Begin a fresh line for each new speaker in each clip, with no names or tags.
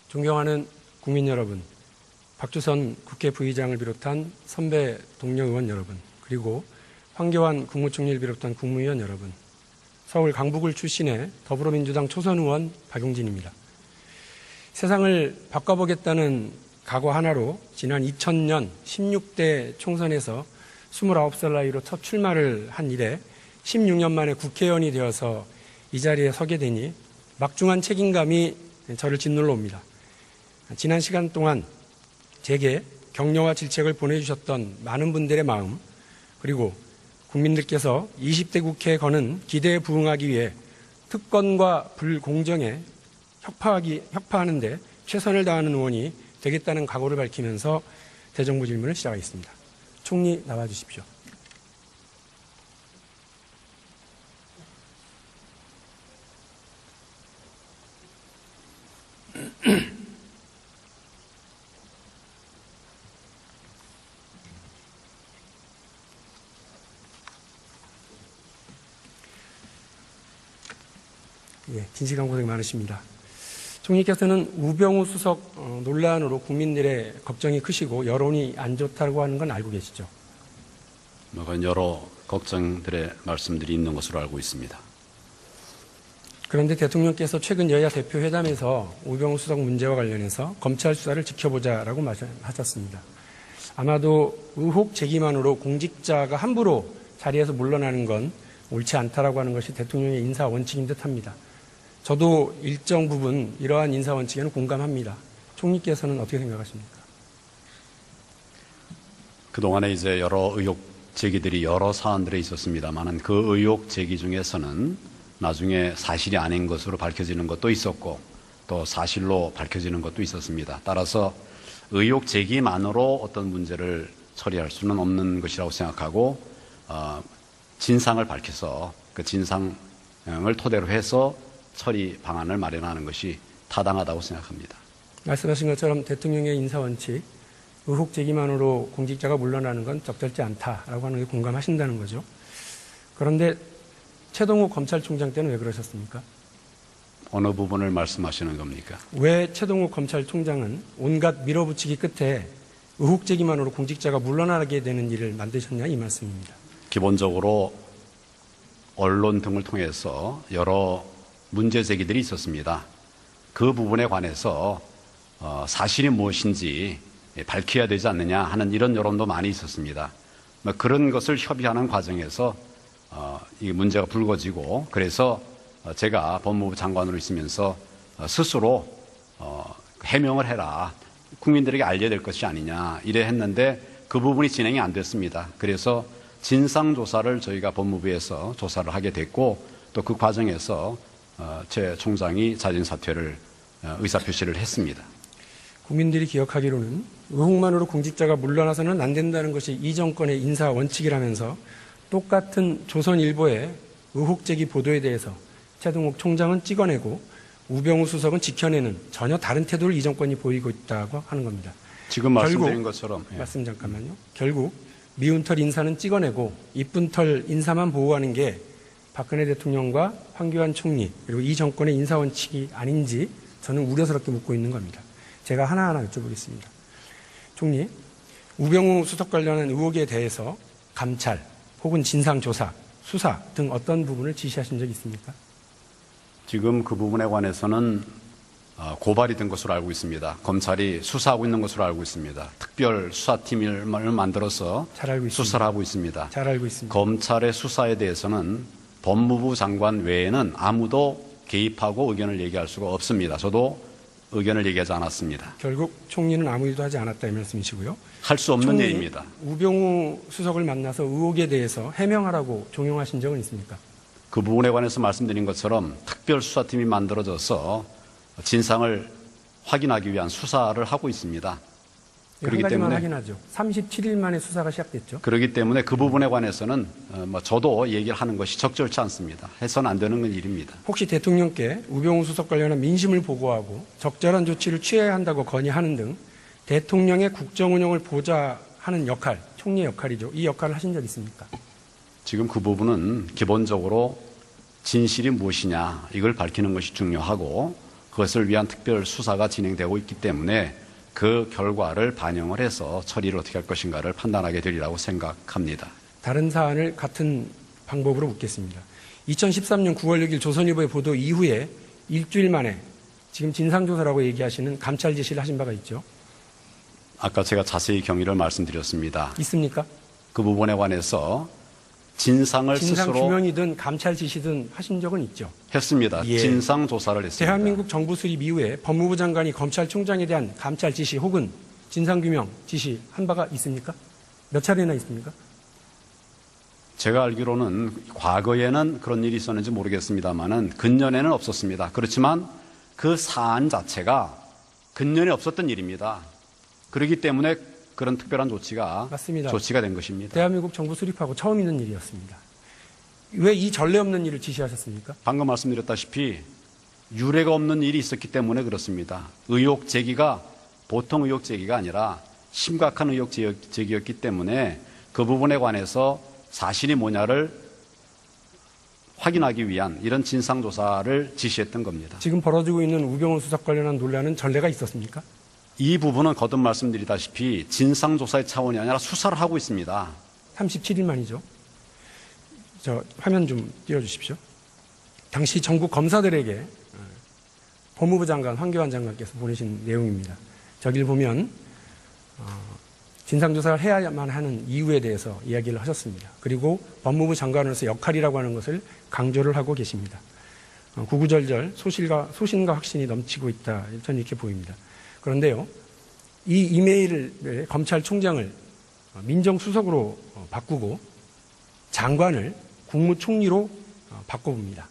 존경하는 국민 여러분, 박주선 국회 부의장을 비롯한 선배 동료 의원 여러분, 그리고 황교안 국무총리를 비롯한 국무위원 여러분, 서울 강북을 출신의 더불어민주당 초선 의원 박용진입니다. 세상을 바꿔보겠다는 각오 하나로 지난 2000년 16대 총선에서 29살 나이로 첫 출마를 한 이래 16년 만에 국회의원이 되어서 이 자리에 서게 되니 막중한 책임감이 저를 짓눌러 옵니다. 지난 시간 동안 제게 격려와 질책을 보내주셨던 많은 분들의 마음, 그리고 국민들께서 20대 국회에 거는 기대에 부응하기 위해 특권과 불공정에 협파하는 데 최선을 다하는 의원이 되겠다는 각오를 밝히면서 대정부 질문을 시작하겠습니다. 총리 나와 주십시오. 긴 시간 고생 많으십니다. 총리께서는 우병우 수석 논란으로 국민들의 걱정이 크시고 여론이 안 좋다고 하는 건 알고 계시죠?
여러 걱정들의 말씀들이 있는 것으로 알고 있습니다.
그런데 대통령께서 최근 여야 대표 회담에서 우병우 수석 문제와 관련해서 검찰 수사를 지켜보자라고 말씀하셨습니다. 아마도 의혹 제기만으로 공직자가 함부로 자리에서 물러나는 건 옳지 않다라고 하는 것이 대통령의 인사 원칙인 듯합니다. 저도 일정 부분 이러한 인사 원칙에는 공감합니다. 총리께서는 어떻게 생각하십니까?
그동안에 이제 여러 의혹 제기들이 여러 사안들에 있었습니다만은 그 의혹 제기 중에서는 나중에 사실이 아닌 것으로 밝혀지는 것도 있었고 또 사실로 밝혀지는 것도 있었습니다. 따라서 의혹 제기만으로 어떤 문제를 처리할 수는 없는 것이라고 생각하고 진상을 밝혀서 그 진상을 토대로 해서 처리 방안을 마련하는 것이 타당하다고 생각합니다.
말씀하신 것처럼 대통령의 인사 원칙, 의혹 제기만으로 공직자가 물러나는 건 적절치 않다라고 하는 게 공감하신다는 거죠. 그런데 최동욱 검찰총장 때는 왜 그러셨습니까?
어느 부분을 말씀하시는 겁니까?
왜 최동욱 검찰총장은 온갖 밀어붙이기 끝에 의혹 제기만으로 공직자가 물러나게 되는 일을 만드셨냐 이 말씀입니다.
기본적으로 언론 등을 통해서 여러 문제 제기들이 있었습니다. 그 부분에 관해서 사실이 무엇인지 밝혀야 되지 않느냐 하는 이런 여론도 많이 있었습니다. 그런 것을 협의하는 과정에서 이 문제가 불거지고 그래서 제가 법무부 장관으로 있으면서 스스로 해명을 해라. 국민들에게 알려야 될 것이 아니냐 이래 했는데 그 부분이 진행이 안 됐습니다. 그래서 진상조사를 저희가 법무부에서 조사를 하게 됐고 또 그 과정에서 제 총장이 자진 사퇴를 의사표시를 했습니다.
국민들이 기억하기로는 의혹만으로 공직자가 물러나서는 안 된다는 것이 이 정권의 인사 원칙이라면서 똑같은 조선일보의 의혹 제기 보도에 대해서 최동욱 총장은 찍어내고 우병우 수석은 지켜내는 전혀 다른 태도를 이 정권이 보이고 있다고 하는 겁니다.
지금 말씀드린 것처럼.
말씀 잠깐만요. 결국 미운 털 인사는 찍어내고 이쁜 털 인사만 보호하는 게 박근혜 대통령과 황교안 총리 그리고 이 정권의 인사 원칙이 아닌지 저는 우려스럽게 묻고 있는 겁니다. 제가 하나하나 여쭤보겠습니다. 총리, 우병우 수석 관련한 의혹에 대해서 감찰 혹은 진상조사, 수사 등 어떤 부분을 지시하신 적이 있습니까?
지금 그 부분에 관해서는 고발이 된 것으로 알고 있습니다. 검찰이 수사하고 있는 것으로 알고 있습니다. 특별 수사팀을 만들어서 수사를 하고 있습니다.
잘 알고 있습니다.
검찰의 수사에 대해서는 법무부 장관 외에는 아무도 개입하고 의견을 얘기할 수가 없습니다. 저도 의견을 얘기하지 않았습니다.
결국 총리는 아무 일도 하지 않았다 이 말씀이시고요.
할 수 없는 일입니다.
우병우 수석을 만나서 의혹에 대해서 해명하라고 종용하신 적은 있습니까?
그 부분에 관해서 말씀드린 것처럼 특별수사팀이 만들어져서 진상을 확인하기 위한 수사를 하고 있습니다.
그렇기 때문에 확인하죠. 37일 만에 수사가 시작됐죠.
그렇기 때문에 그 부분에 관해서는 저도 얘기를 하는 것이 적절치 않습니다. 해서는 안 되는 일입니다.
혹시 대통령께 우병우 수석 관련한 민심을 보고하고 적절한 조치를 취해야 한다고 건의하는 등 대통령의 국정 운영을 보좌하는 역할, 총리의 역할이죠. 이 역할을 하신 적 있습니까?
지금 그 부분은 기본적으로 진실이 무엇이냐 이걸 밝히는 것이 중요하고 그것을 위한 특별 수사가 진행되고 있기 때문에 그 결과를 반영을 해서 처리를 어떻게 할 것인가를 판단하게 되리라고 생각합니다.
다른 사안을 같은 방법으로 묻겠습니다. 2013년 9월 6일 조선일보의 보도 이후에 일주일 만에 지금 진상조사라고 얘기하시는 감찰 지시를 하신 바가 있죠?
아까 제가 자세히 경위를 말씀드렸습니다.
있습니까?
그 부분에 관해서 진상을
진상
스스로
규명이든 감찰 지시든 하신 적은 있죠?
했습니다.
예.
진상 조사를 했습니다.
대한민국 정부 수립 이후에 법무부 장관이 검찰총장에 대한 감찰 지시 혹은 진상 규명 지시 한 바가 있습니까? 몇 차례나 있습니까?
제가 알기로는 과거에는 그런 일이 있었는지 모르겠습니다만은 근년에는 없었습니다. 그렇지만 그 사안 자체가 근년에 없었던 일입니다. 그렇기 때문에 그런 특별한 조치가
맞습니다.
조치가 된 것입니다.
대한민국 정부 수립하고 처음 있는 일이었습니다. 왜 이 전례 없는 일을 지시하셨습니까?
방금 말씀드렸다시피 유례가 없는 일이 있었기 때문에 그렇습니다. 의혹 제기가 보통 의혹 제기가 아니라 심각한 의혹 제기였기 때문에 그 부분에 관해서 사실이 뭐냐를 확인하기 위한 이런 진상조사를 지시했던 겁니다.
지금 벌어지고 있는 우병우 수석 관련한 논란은 전례가 있었습니까?
이 부분은 거듭 말씀드리다시피 진상조사의 차원이 아니라 수사를 하고 있습니다.
37일 만이죠. 저 화면 좀 띄워주십시오. 당시 전국 검사들에게 법무부 장관 황교안 장관께서 보내신 내용입니다. 저기를 보면 진상조사를 해야만 하는 이유에 대해서 이야기를 하셨습니다. 그리고 법무부 장관으로서 역할이라고 하는 것을 강조를 하고 계십니다. 구구절절 소신과 확신이 넘치고 있다. 저는 이렇게 보입니다. 그런데요, 이 이메일을 검찰총장을 민정수석으로 바꾸고 장관을 국무총리로 바꿔봅니다.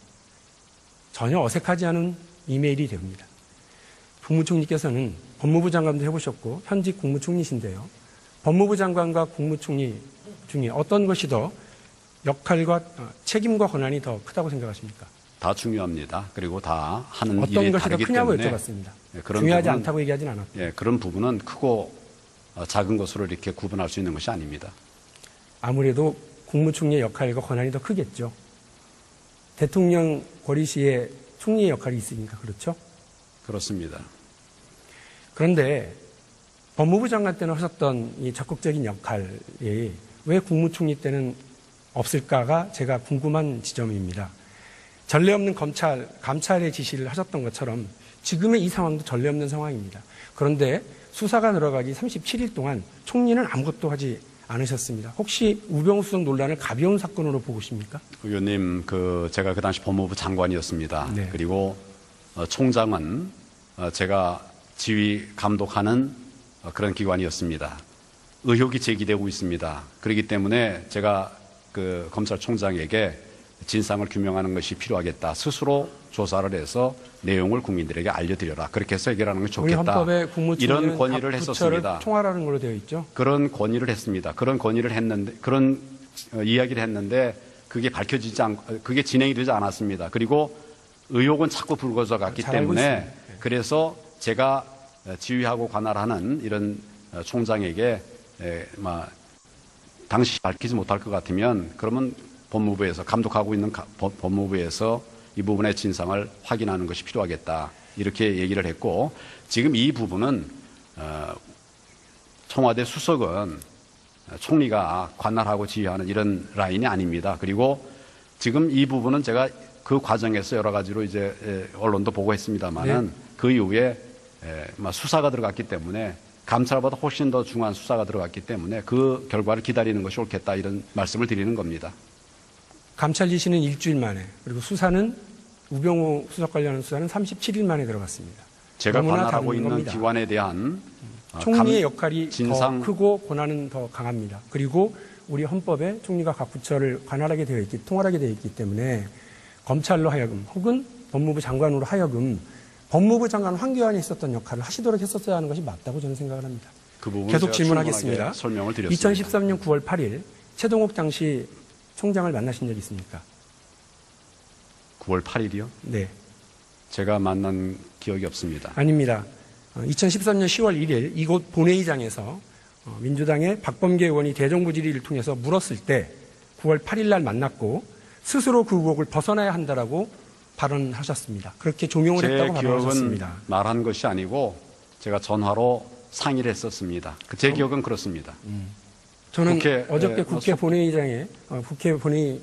전혀 어색하지 않은 이메일이 됩니다. 국무총리께서는 법무부 장관도 해보셨고 현직 국무총리신데요. 법무부 장관과 국무총리 중에 어떤 것이 더 역할과 책임과 권한이 더 크다고 생각하십니까?
다 중요합니다. 그리고 다 하는
어떤
일이
것이 더
다르기
크냐고
때문에
여쭤봤습니다.
그런
중요하지
부분은,
않다고 얘기하진 않았고.
그런 부분은 크고 작은 것으로 이렇게 구분할 수 있는 것이 아닙니다.
아무래도 국무총리의 역할과 권한이 더 크겠죠. 대통령 권리시에 총리의 역할이 있으니까 그렇죠.
그렇습니다.
그런데 법무부 장관 때는 하셨던 이 적극적인 역할이 왜 국무총리 때는 없을까가 제가 궁금한 지점입니다. 전례 없는 감찰의 지시를 하셨던 것처럼 지금의 이 상황도 전례 없는 상황입니다. 그런데 수사가 들어가기 37일 동안 총리는 아무것도 하지 않으셨습니다. 혹시 우병우 수석 논란을 가벼운 사건으로 보고 계십니까?
의원님, 제가 그 당시 법무부 장관이었습니다.
네.
그리고 총장은 제가 지휘 감독하는 그런 기관이었습니다. 의혹이 제기되고 있습니다. 그렇기 때문에 제가 그 검찰총장에게 진상을 규명하는 것이 필요하겠다. 스스로 조사를 해서 내용을 국민들에게 알려드려라. 그렇게 해서 해결하는 것이
우리
좋겠다.
헌법에 국무총리는
이런 권유를
각 부처를
했었습니다.
총괄하는 걸로 되어 있죠.
그런 건의를 했습니다. 그런 건의를 했는데, 그런 이야기를 했는데, 그게 진행이 되지 않았습니다. 그리고 의혹은 자꾸 불거져 갔기
잘 알고
때문에,
있습니다.
그래서 제가 지휘하고 관할하는 이런 총장에게, 당시 밝히지 못할 것 같으면, 그러면 법무부에서, 감독하고 있는 법무부에서 이 부분의 진상을 확인하는 것이 필요하겠다. 이렇게 얘기를 했고, 지금 이 부분은, 청와대 수석은 총리가 관할하고 지휘하는 이런 라인이 아닙니다. 그리고 지금 이 부분은 제가 그 과정에서 여러 가지로 이제 언론도 보고했습니다만은
네.
그 이후에 수사가 들어갔기 때문에 감찰보다 훨씬 더 중요한 수사가 들어갔기 때문에 그 결과를 기다리는 것이 옳겠다 이런 말씀을 드리는 겁니다.
감찰 지시는 일주일 만에, 그리고 수사는 우병우 수석 관련한 수사는 37일 만에 들어갔습니다.
제가
너무나
관할하고
다른
있는
겁니다.
기관에 대한
총리의 역할이
진상
더 크고 권한은 더 강합니다. 그리고 우리 헌법에 총리가 각 부처를 통할하게 되어 있기 때문에 검찰로 하여금 혹은 법무부 장관으로 하여금 법무부 장관 황교안이 있었던 역할을 하시도록 했었어야 하는 것이 맞다고 저는 생각을 합니다.
그 부분
계속 질문하겠습니다.
설명을 드렸습니다.
2013년 9월 8일 최동욱 당시 총장을 만나신 적 있습니까?
9월 8일이요?
네.
제가 만난 기억이 없습니다.
아닙니다. 2013년 10월 1일 이곳 본회의장에서 민주당의 박범계 의원이 대정부 질의를 통해서 물었을 때 9월 8일 날 만났고 스스로 그 의혹을 벗어나야 한다라고 발언하셨습니다. 그렇게 조명을
제
했다고
기억은
발언하셨습니다.
말한 것이 아니고 제가 전화로 상의를 했었습니다. 제 기억은 그렇습니다.
저는
국회,
어저께
예,
국회 본회의장에 국회 본회의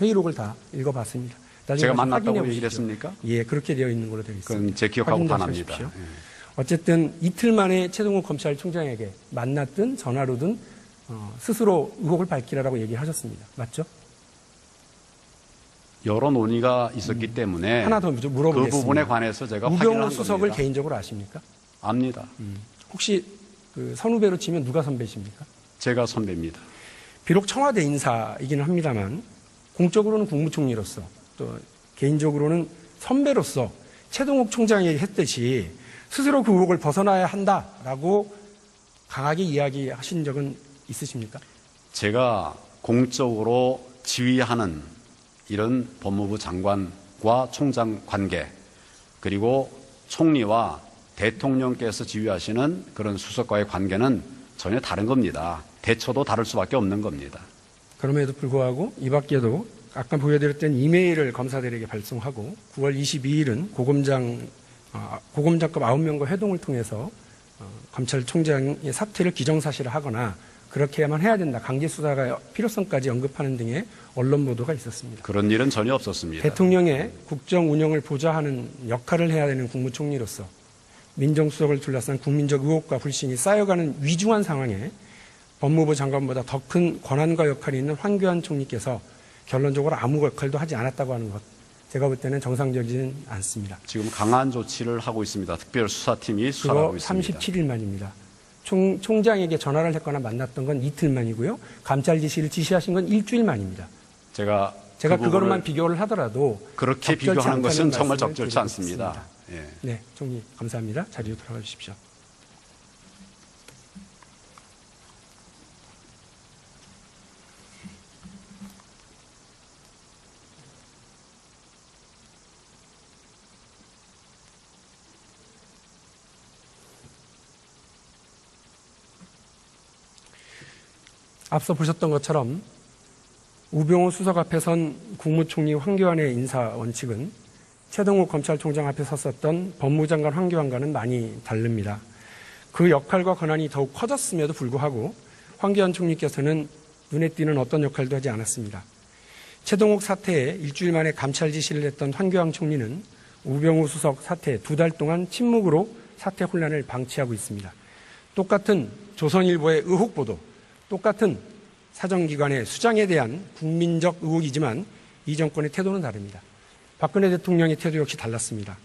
회의록을 다 읽어봤습니다. 나중에
제가
가서
만났다고
확인해
얘기를
보십시오.
했습니까?
예, 그렇게 되어 있는 걸로 되어 있습니다.
그건 제 기억하고
확인 다시
반합니다.
하십시오.
예.
어쨌든 이틀 만에 최동욱 검찰총장에게 만났든 전화로든 스스로 의혹을 밝히라라고 얘기하셨습니다. 맞죠?
여러 논의가 있었기 때문에
하나 더 물어보겠습니다.
그 부분에 관해서 제가 확인을
우병우
한
수석을
겁니다.
개인적으로 아십니까?
압니다.
혹시 그 선후배로 치면 누가 선배십니까?
제가 선배입니다.
비록 청와대 인사이기는 합니다만 공적으로는 국무총리로서 또 개인적으로는 선배로서 최동욱 총장에게 했듯이 스스로 그 의혹을 벗어나야 한다라고 강하게 이야기하신 적은 있으십니까?
제가 공적으로 지휘하는 이런 법무부 장관과 총장 관계, 그리고 총리와 대통령께서 지휘하시는 그런 수석과의 관계는 전혀 다른 겁니다. 대처도 다를 수밖에 없는 겁니다.
그럼에도 불구하고 이 밖에도 아까 보여드렸던 이메일을 검사들에게 발송하고 9월 22일은 고검장급 9명과 회동을 통해서 검찰총장의 사퇴를 기정사실화하거나 그렇게야만 해야 된다. 강제 수사가 필요성까지 언급하는 등의 언론 보도가 있었습니다.
그런 일은 전혀 없었습니다.
대통령의 국정 운영을 보좌하는 역할을 해야 되는 국무총리로서 민정수석을 둘러싼 국민적 의혹과 불신이 쌓여가는 위중한 상황에 법무부 장관보다 더 큰 권한과 역할이 있는 황교안 총리께서 결론적으로 아무 역할도 하지 않았다고 하는 것, 제가 볼 때는 정상적이지는 않습니다.
지금 강한 조치를 하고 있습니다. 특별수사팀이 수사를 하고
그거
있습니다.
37일 만입니다. 총장에게 전화를 했거나 만났던 건 이틀 만이고요. 감찰 지시를 지시하신 건 일주일 만입니다.
제가
그거로만 비교를 하더라도
그렇게
적절치
비교하는 것은
않다는
정말
말씀을
적절치 않습니다.
드리겠습니다.
예.
네, 총리 감사합니다. 자리로 돌아가 주십시오. 앞서 보셨던 것처럼 우병우 수석 앞에 선 국무총리 황교안의 인사 원칙은 최동욱 검찰총장 앞에 섰었던 법무장관 황교안과는 많이 다릅니다. 그 역할과 권한이 더욱 커졌음에도 불구하고 황교안 총리께서는 눈에 띄는 어떤 역할도 하지 않았습니다. 최동욱 사태에 일주일 만에 감찰 지시를 했던 황교안 총리는 우병우 수석 사태 2달 동안 침묵으로 사태 혼란을 방치하고 있습니다. 똑같은 조선일보의 의혹 보도, 똑같은 사정기관의 수장에 대한 국민적 의혹이지만 이 정권의 태도는 다릅니다. 박근혜 대통령의 태도 역시 달랐습니다.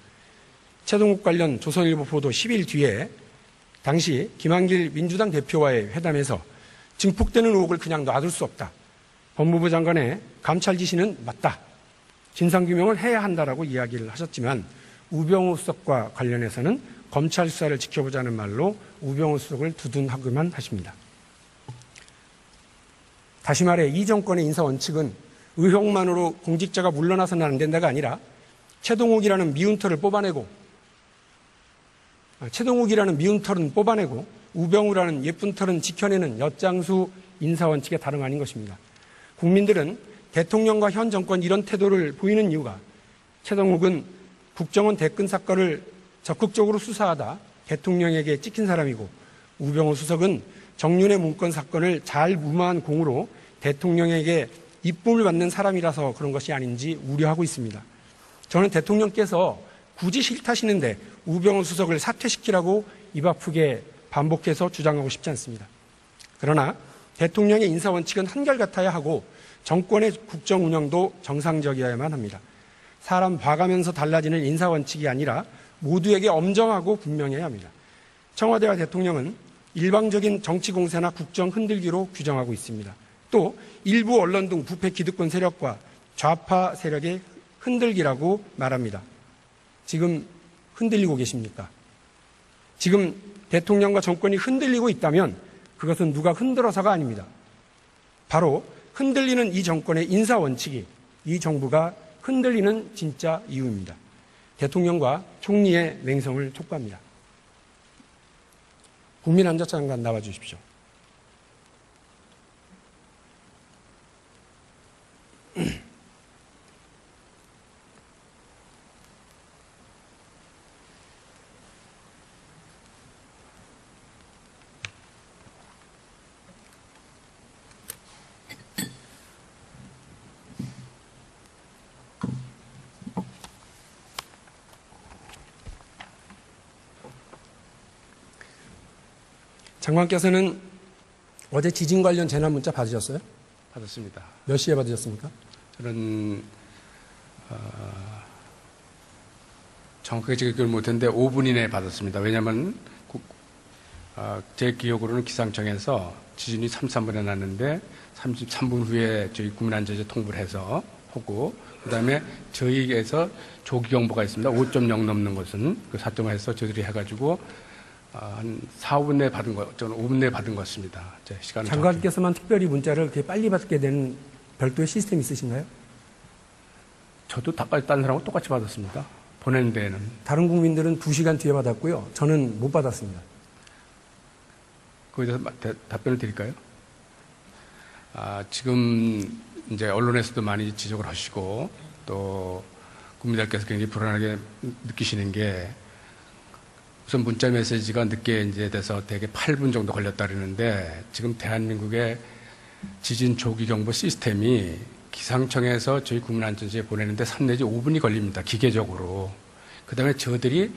최동욱 관련 조선일보 보도 10일 뒤에 당시 김한길 민주당 대표와의 회담에서 증폭되는 의혹을 그냥 놔둘 수 없다. 법무부 장관의 감찰 지시는 맞다. 진상규명을 해야 한다라고 이야기를 하셨지만 우병우 수석과 관련해서는 검찰 수사를 지켜보자는 말로 우병우 수석을 두둔하고만 하십니다. 다시 말해 이 정권의 인사 원칙은 의혹만으로 공직자가 물러나서는 안 된다가 아니라 최동욱이라는 미운 털은 뽑아내고 우병우라는 예쁜 털은 지켜내는 엿장수 인사 원칙의 다름 아닌 것입니다. 국민들은 대통령과 현 정권 이런 태도를 보이는 이유가 최동욱은 국정원 대권 사건을 적극적으로 수사하다 대통령에게 찍힌 사람이고 우병우 수석은 정윤회 문건 사건을 잘 무마한 공으로 대통령에게 이쁨을 받는 사람이라서 그런 것이 아닌지 우려하고 있습니다. 저는 대통령께서 굳이 싫다시는데 우병우 수석을 사퇴시키라고 입 아프게 반복해서 주장하고 싶지 않습니다. 그러나 대통령의 인사 원칙은 한결같아야 하고 정권의 국정 운영도 정상적이어야만 합니다. 사람 봐가면서 달라지는 인사 원칙이 아니라 모두에게 엄정하고 분명해야 합니다. 청와대와 대통령은 일방적인 정치 공세나 국정 흔들기로 규정하고 있습니다. 또 일부 언론 등 부패 기득권 세력과 좌파 세력의 흔들기라고 말합니다. 지금 흔들리고 계십니까? 지금 대통령과 정권이 흔들리고 있다면 그것은 누가 흔들어서가 아닙니다. 바로 흔들리는 이 정권의 인사 원칙이 이 정부가 흔들리는 진짜 이유입니다. 대통령과 총리의 맹성을 촉구합니다. 국민안전장관 나와 주십시오. 장관께서는 어제 지진 관련 재난 문자 받으셨어요?
받았습니다.
몇 시에 받으셨습니까?
저는 정확하게 기억을 못했는데 5분 이내에 받았습니다. 왜냐하면 제 기억으로는 기상청에서 지진이 33분에 났는데 33분 후에 저희 국민안전처에 통보를 해서 하고 그다음에 저희에서 조기 경보가 있습니다. 5.0 넘는 것은 그 4.5에서 저희들이 해가지고 한 4, 5분 내에 받은 거, 저는 5분 내에 받은 것 같습니다. 제 시간은
장관께서만 특별히 문자를 그렇게 빨리 받게 되는 별도의 시스템이 있으신가요?
저도 다른 사람하고 똑같이 받았습니다. 보내는 데에는.
다른 국민들은 2시간 뒤에 받았고요. 저는 못 받았습니다.
거기에 대해서 답변을 드릴까요? 지금 이제 언론에서도 많이 지적을 하시고 또 국민들께서 굉장히 불안하게 느끼시는 게 우선 문자 메시지가 늦게 이제 돼서 대개 8분 정도 걸렸다 그러는데 지금 대한민국의 지진 조기 경보 시스템이 기상청에서 저희 국민안전처에 보내는데 3 내지 5분이 걸립니다. 기계적으로. 그 다음에 저들이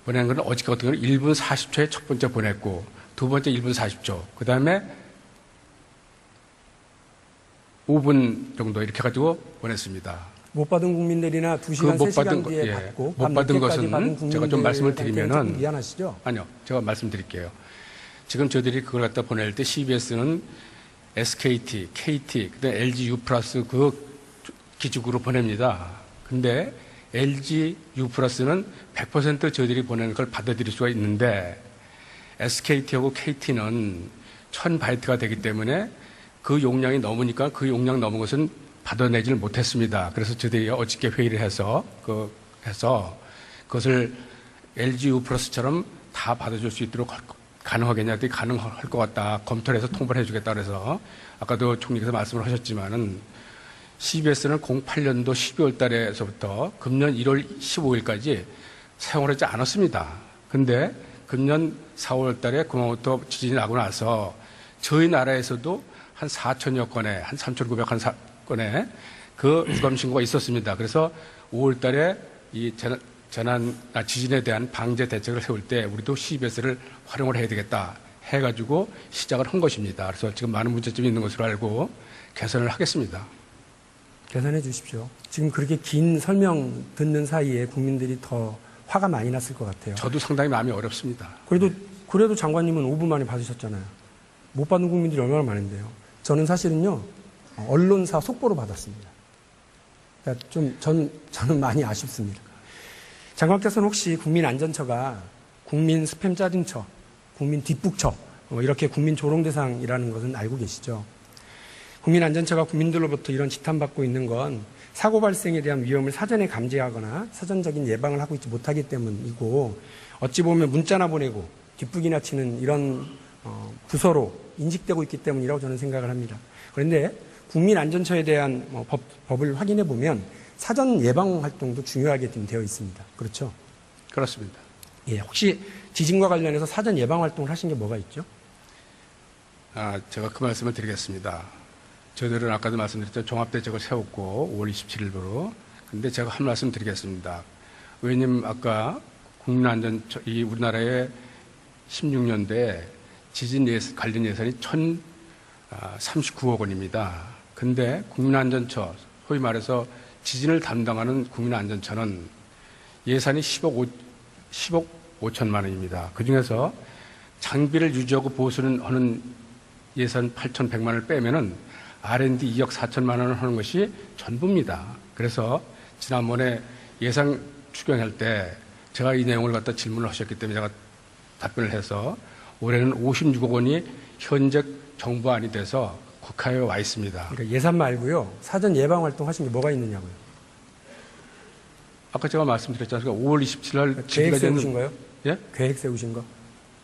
보내는 건 어저께 같은 경우는 1분 40초에 첫 번째 보냈고 두 번째 1분 40초. 그 다음에 5분 정도 이렇게 가지고 보냈습니다.
못 받은 국민들이나 2시간, 3시간 뒤에 받고
못 받은 것은
받은
제가 좀 말씀을 드리면은
미안하시죠?
아니요. 제가 말씀드릴게요. 지금 저들이 그걸 갖다 보낼 때 CBS는 SKT, KT, 그다음에 LG U 플러스 그 기축으로 보냅니다. 근데 LG U 플러스는 100% 저희들이 보내는 걸 받아들일 수가 있는데 SKT하고 KT는 1000바이트가 되기 때문에 그 용량이 넘으니까 그 용량 넘은 것은 받아내지를 못했습니다. 그래서 저희들이 어저께 회의를 해서 그것을 LG U 플러스처럼 다 받아줄 수 있도록 가능하겠냐? 그랬더니 가능할 것 같다. 검토를 해서 통보를 해주겠다. 그래서 아까도 총리께서 말씀을 하셨지만은 CBS는 08년도 12월 달에서부터 금년 1월 15일까지 사용을 하지 않았습니다. 근데 금년 4월 달에 구마모토 지진이 나고 나서 저희 나라에서도 한 4천여 건에, 한 3,900한 건에 그 유감 신고가 있었습니다. 그래서 5월 달에 이 지진에 대한 방제 대책을 세울 때 우리도 CBS를 활용을 해야 되겠다 해가지고 시작을 한 것입니다. 그래서 지금 많은 문제점이 있는 것으로 알고 개선을 하겠습니다.
개선해 주십시오. 지금 그렇게 긴 설명 듣는 사이에 국민들이 더 화가 많이 났을 것 같아요.
저도 상당히 마음이 어렵습니다.
그래도 장관님은 5분 만에 받으셨잖아요. 못 받는 국민들이 얼마나 많은데요. 저는 사실은요, 언론사 속보로 받았습니다. 그러니까 저는 많이 아쉽습니다. 장관께서는 혹시 국민안전처가 국민 스팸 짜증처, 국민 뒷북처, 이렇게 국민 조롱대상이라는 것은 알고 계시죠? 국민안전처가 국민들로부터 이런 지탄받고 있는 건 사고 발생에 대한 위험을 사전에 감지하거나 사전적인 예방을 하고 있지 못하기 때문이고 어찌 보면 문자나 보내고 뒷북이나 치는 이런 부서로 인식되고 있기 때문이라고 저는 생각을 합니다. 그런데 국민안전처에 대한 법을 확인해 보면 사전 예방 활동도 중요하게 되어 있습니다. 그렇죠?
그렇습니다.
예, 혹시 지진과 관련해서 사전 예방 활동을 하신 게 뭐가 있죠?
제가 그 말씀을 드리겠습니다. 저희들은 아까도 말씀드렸죠. 종합대책을 세웠고 5월 27일부로. 근데 제가 한 말씀 드리겠습니다. 의원님 아까 국민안전처, 이 우리나라의 16년도에 지진 관련 예산이 1,039억 원입니다. 근데 국민안전처, 소위 말해서 지진을 담당하는 국민안전처는 예산이 10억 5천만 원입니다. 그중에서 장비를 유지하고 보수는 하는 예산 8,100만 원을 빼면은 R&D 2억 4천만 원을 하는 것이 전부입니다. 그래서 지난번에 예산 추경할 때 제가 이 내용을 갖다 질문을 하셨기 때문에 제가 답변을 해서 올해는 56억 원이 현재 정부안이 돼서 국회에 와 있습니다.
그러니까 예산 말고요. 사전 예방 활동 하신 게 뭐가 있느냐고요.
아까 제가 말씀드렸지 않습니까? 5월 27일 날
계획 세우신 거요?
예?
계획 세우신 거?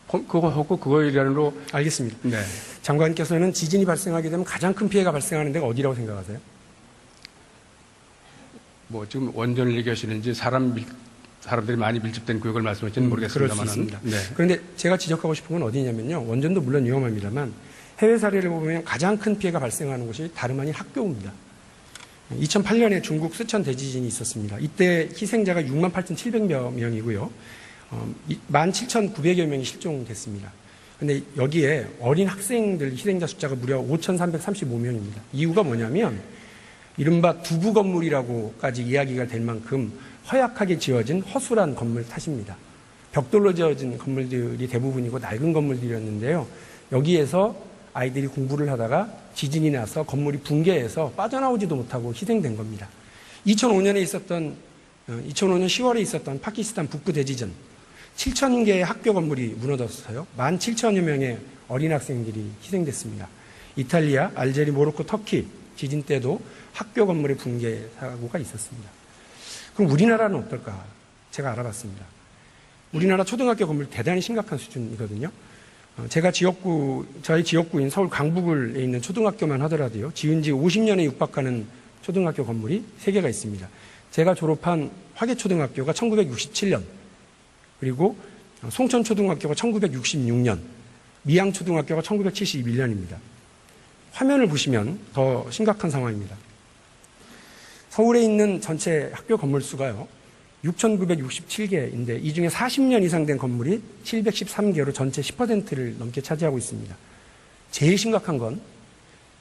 그거 하고 그거 일환으로.
알겠습니다.
네.
장관께서는 지진이 발생하게 되면 가장 큰 피해가 발생하는 데가 어디라고 생각하세요?
뭐 지금 원전을 얘기하시는지 사람들이 많이 밀집된 구역을 말씀하시는지 모르겠습니다만.
그럴 수 있습니다.
네.
그런데 제가 지적하고 싶은 건 어디냐면요. 원전도 물론 위험합니다만 해외 사례를 보면 가장 큰 피해가 발생하는 곳이 다름 아닌 학교입니다. 2008년에 중국 쓰촨 대지진이 있었습니다. 이때 희생자가 68,700여 명이고요. 17,900여 명이 실종됐습니다. 근데 여기에 어린 학생들 희생자 숫자가 무려 5,335명입니다. 이유가 뭐냐면 이른바 두부 건물이라고까지 이야기가 될 만큼 허약하게 지어진 허술한 건물 탓입니다. 벽돌로 지어진 건물들이 대부분이고 낡은 건물들이었는데요. 여기에서 아이들이 공부를 하다가 지진이 나서 건물이 붕괴해서 빠져나오지도 못하고 희생된 겁니다. 2005년 10월에 있었던 파키스탄 북부 대지진 7,000개의 학교 건물이 무너졌어요. 17,000여 명의 어린 학생들이 희생됐습니다. 이탈리아, 알제리, 모로코, 터키 지진 때도 학교 건물의 붕괴 사고가 있었습니다. 그럼 우리나라는 어떨까? 제가 알아봤습니다. 우리나라 초등학교 건물 대단히 심각한 수준이거든요. 저희 지역구인 서울 강북에 있는 초등학교만 하더라도요, 지은 지 50년에 육박하는 초등학교 건물이 3개가 있습니다. 제가 졸업한 화계초등학교가 1967년, 그리고 송천초등학교가 1966년, 미양초등학교가 1971년입니다. 화면을 보시면 더 심각한 상황입니다. 서울에 있는 전체 학교 건물 수가요, 6,967개인데 이 중에 40년 이상 된 건물이 713개로 전체 10%를 넘게 차지하고 있습니다. 제일 심각한 건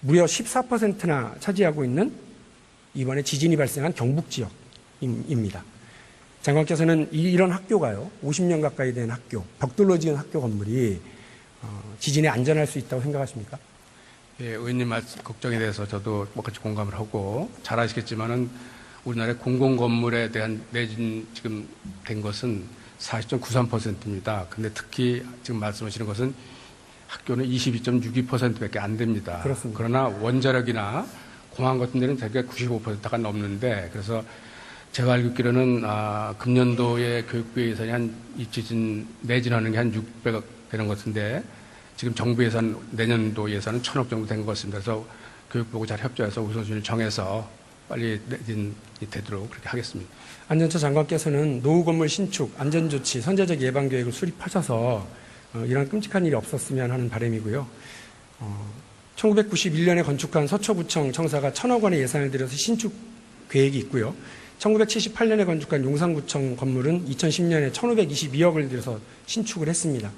무려 14%나 차지하고 있는 이번에 지진이 발생한 경북 지역입니다. 장관께서는 이런 학교가요, 50년 가까이 된 학교, 벽돌로 지은 학교 건물이 지진에 안전할 수 있다고 생각하십니까?
예, 의원님 걱정에 대해서 저도 똑같이 공감을 하고 잘 아시겠지만은 우리나라의 공공건물에 대한 내진 지금 된 것은 40.93%입니다. 근데 특히 지금 말씀하시는 것은 학교는 22.62%밖에 안 됩니다.
그렇습니다.
그러나 원자력이나 공항 같은 데는 대개 95%가 넘는데, 그래서 제가 알고 있기로는 금년도에 교육부 예산이 이 지진 내진하는 게 한 600억 되는 것 같은데, 지금 정부 예산 내년도 예산은 1,000억 정도 된 것 같습니다. 그래서 교육부하고 잘 협조해서 우선순위를 정해서 빨리 내진이 되도록 그렇게 하겠습니다.
안전처 장관께서는 노후 건물 신축, 안전조치, 선제적 예방 계획을 수립하셔서 이런 끔찍한 일이 없었으면 하는 바람이고요. 1991년에 건축한 서초구청 청사가 1,000억 원의 예산을 들여서 신축 계획이 있고요. 1978년에 건축한 용산구청 건물은 2010년에 1,522억을 들여서 신축을 했습니다.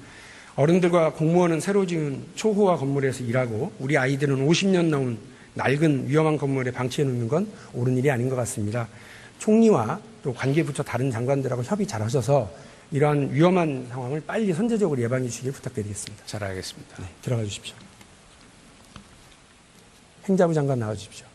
어른들과 공무원은 새로 지은 초호화 건물에서 일하고 우리 아이들은 50년 넘은 낡은 위험한 건물에 방치해 놓는 건 옳은 일이 아닌 것 같습니다. 총리와 또 관계부처 다른 장관들하고 협의 잘 하셔서 이러한 위험한 상황을 빨리 선제적으로 예방해 주시길 부탁드리겠습니다.
잘 알겠습니다.
네, 들어가 주십시오. 행자부 장관 나와 주십시오.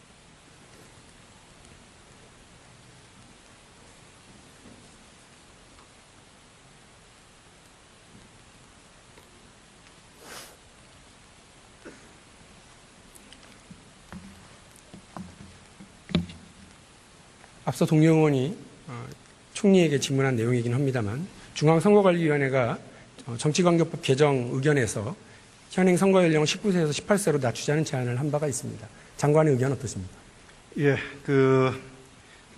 앞서 동료 의원이 총리에게 질문한 내용이긴 합니다만 중앙선거관리위원회가 정치관계법 개정 의견에서 현행 선거 연령을 19세에서 18세로 낮추자는 제안을 한 바가 있습니다. 장관의 의견 어떻습니까?
예,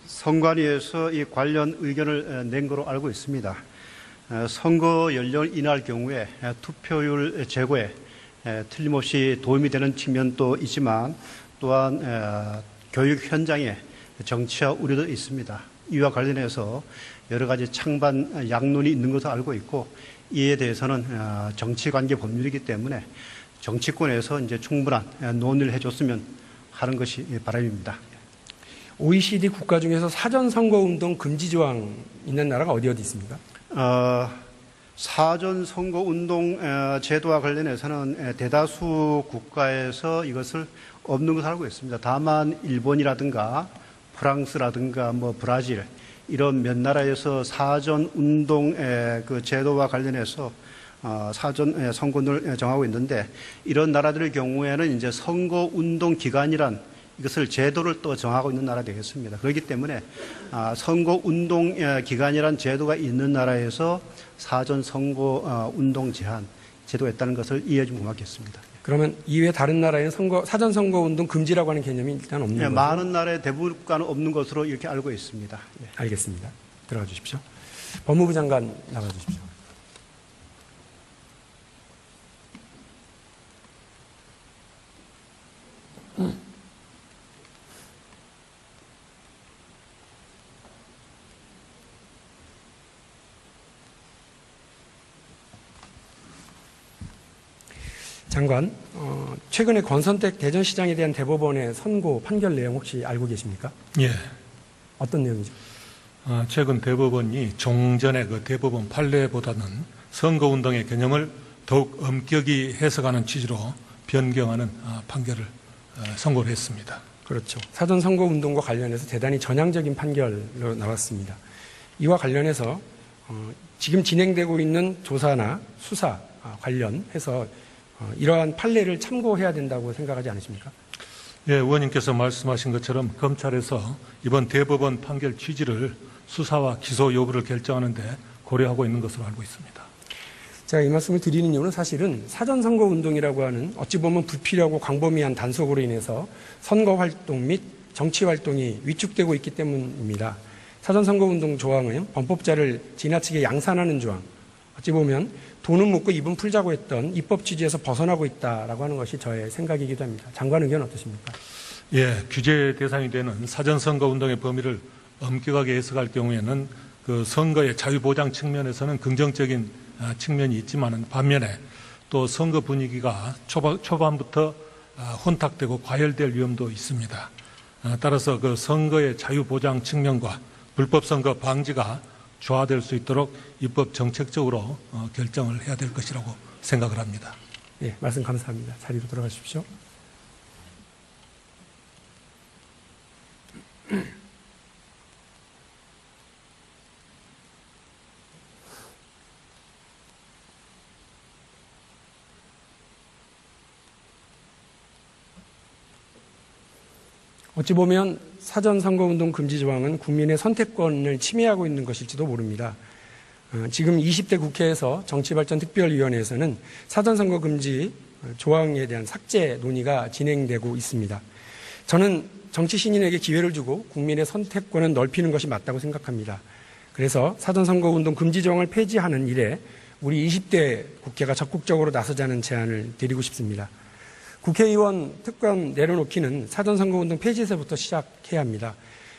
선관위에서 이 관련 의견을 낸 거로 알고 있습니다. 선거 연령을 인하할 경우에 투표율 제고에 틀림없이 도움이 되는 측면도 있지만 또한 교육 현장에 정치화 우려도 있습니다. 이와 관련해서 여러 가지 창반 양론이 있는 것으로 알고 있고 이에 대해서는 정치관계 법률이기 때문에 정치권에서 이제 충분한 논의를 해줬으면 하는 것이 바람입니다.
OECD 국가 중에서 사전 선거 운동 금지 조항 있는 나라가 어디 있습니까?
사전 선거 운동 제도와 관련해서는 대다수 국가에서 이것을 없는 것으로 알고 있습니다. 다만 일본이라든가 프랑스라든가 브라질 이런 몇 나라에서 사전 운동 그 제도와 관련해서 사전 선거를 정하고 있는데 이런 나라들의 경우에는 이제 선거 운동 기간이란 이것을 제도를 또 정하고 있는 나라 되겠습니다. 그렇기 때문에 선거 운동 기간이란 제도가 있는 나라에서 사전 선거 운동 제한 제도가 있다는 것을 이해해 주면 고맙겠습니다.
그러면 이외 다른 나라에는 사전 선거 운동 금지라고 하는 개념이 일단 없는 거죠?
많은 나라의 대부분 국가는 없는 것으로 이렇게 알고 있습니다.
알겠습니다. 들어가 주십시오. 법무부 장관 나가 주십시오. 장관, 최근에 권선택 대전시장에 대한 대법원의 선고 판결 내용 혹시 알고 계십니까?
예.
어떤 내용이죠?
최근 대법원이 종전의 그 대법원 판례보다는 선거운동의 개념을 더욱 엄격히 해석하는 취지로 변경하는 판결을 선고를 했습니다.
그렇죠. 사전 선거 운동과 관련해서 대단히 전향적인 판결로 나왔습니다. 이와 관련해서 지금 진행되고 있는 조사나 수사 관련해서 이러한 판례를 참고해야 된다고 생각하지 않으십니까?
예, 의원님께서 말씀하신 것처럼 검찰에서 이번 대법원 판결 취지를 수사와 기소 여부를 결정하는 데 고려하고 있는 것으로 알고 있습니다.
제가 이 말씀을 드리는 이유는 사실은 사전선거 운동이라고 하는 어찌 보면 불필요하고 광범위한 단속으로 인해서 선거 활동 및 정치 활동이 위축되고 있기 때문입니다. 사전선거 운동 조항은 범법자를 지나치게 양산하는 조항, 어찌 보면 돈은 묻고 입은 풀자고 했던 입법 취지에서 벗어나고 있다라고 하는 것이 저의 생각이기도 합니다. 장관 의견 어떠십니까?
예, 규제 대상이 되는 사전선거 운동의 범위를 엄격하게 해석할 경우에는 그 선거의 자유보장 측면에서는 긍정적인 측면이 있지만은 반면에 또 선거 분위기가 초반부터 혼탁되고 과열될 위험도 있습니다. 따라서 그 선거의 자유보장 측면과 불법 선거 방지가 조화될 수 있도록 입법 정책적으로 결정을 해야 될 것이라고 생각을 합니다.
예, 말씀 감사합니다. 자리로 돌아가십시오. 어찌 보면 사전선거운동 금지 조항은 국민의 선택권을 침해하고 있는 것일지도 모릅니다. 지금 20대 국회에서 정치발전특별위원회에서는 사전선거 금지 조항에 대한 삭제 논의가 진행되고 있습니다. 저는 정치 신인에게 기회를 주고 국민의 선택권을 넓히는 것이 맞다고 생각합니다. 그래서 사전선거운동 금지 조항을 폐지하는 일에 우리 20대 국회가 적극적으로 나서자는 제안을 드리고 싶습니다. 국회의원 특권 내려놓기는 사전선거운동 폐지에서부터 시작해야 합니다.